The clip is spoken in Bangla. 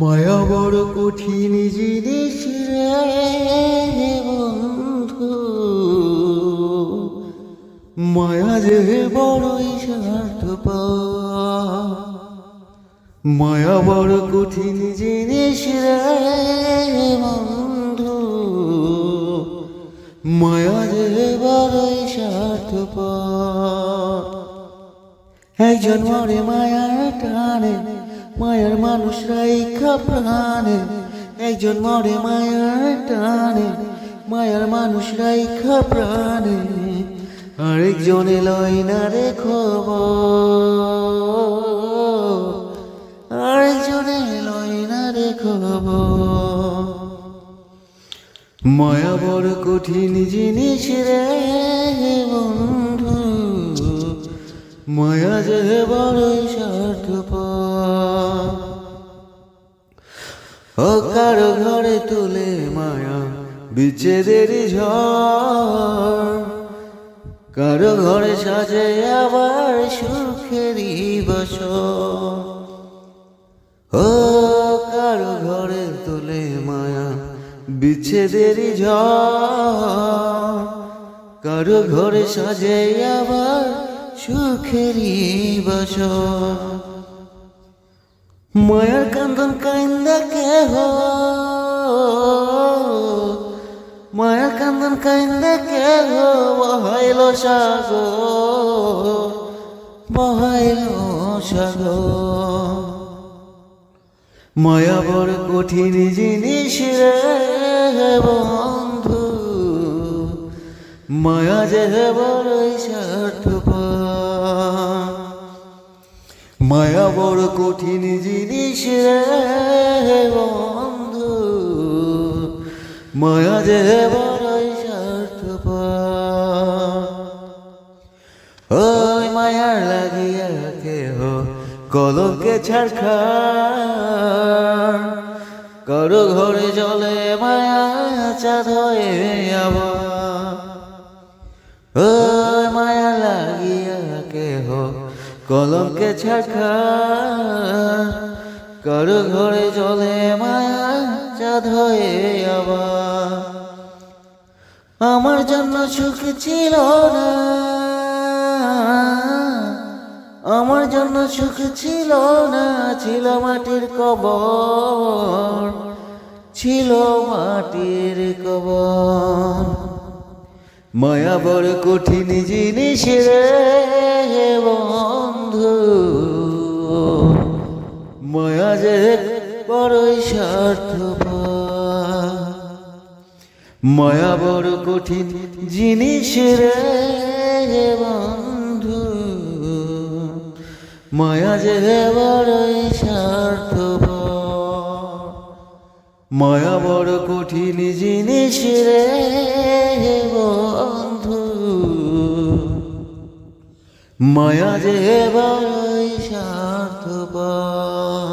মায়া বড় কঠিন জিনিস রে বন্ধু, মায়া যে বড়ই স্বার্থপর। মায়া বড় কঠিন জিনিস রে বন্ধু, মায়া যে বড়ই স্বার্থপর। একজন মরে মায়ার টানে, মায়ার মানুষ রাইখা প্রাণে। একজন মরে মায়ার টানে, মায়ার মানুষ রাইখা প্রাণে। আরেকজনে লয় না রে খবর, আরেকজনে লয় না রে খবর। মায়া বড় কঠিন জিনিস রে বন্ধু, মায়া যে বড়ই স্বার্থপর। ও কারো ঘরে তুলে মায়া বিচ্ছেদের ঝড়, কারো ঘরে সাজে আবার সুখেরই বসর। ও কারো ঘরে তুলে মায়া বিচ্ছেদের ঝড়, কারো ঘরে সাজে আবার সুখেরই বসর। মায়ার কান্দন কান্দা কেহ, মায়ার কান্দন কান্দা কেহ বহাইল সাগর, বহাইল সাগর। মায়া বড় কঠিন জিনিস রে বন্ধু, মায়া যে বড়ই স্বার্থপর। মায়া বড় কঠিন জিনিস রে বন্ধু, মায়া যে বড়ই স্বার্থপর। ওই মায়ার লাগিয়া কেহ কলঙ্কে ছাড়খার, কারো ঘরে জলে মায়া চাঁদ হয়ে আবার। ওই মায়া লাগিয়া কেহ কলঙ্কে ছাড়খার, কারো ঘরে জলে মায়া চাঁদ হয়ে আবার। আমার জন্য সুখ ছিল না, আমার জন্য সুখ ছিল না, ছিল মাটির কবর, ছিল মাটির কবর। মায়া বড় কঠিন জিনিস রে বন্ধু, মায়া যে বড়ই স্বার্থপর। মায়া বড় কঠিন জিনিস রে বন্ধু, মায়া যে বড়ই স্বার্থপর। মায়া বড় কঠিন জিনিস রে বন্ধু, মায়া যে বড়ই স্বার্থপর।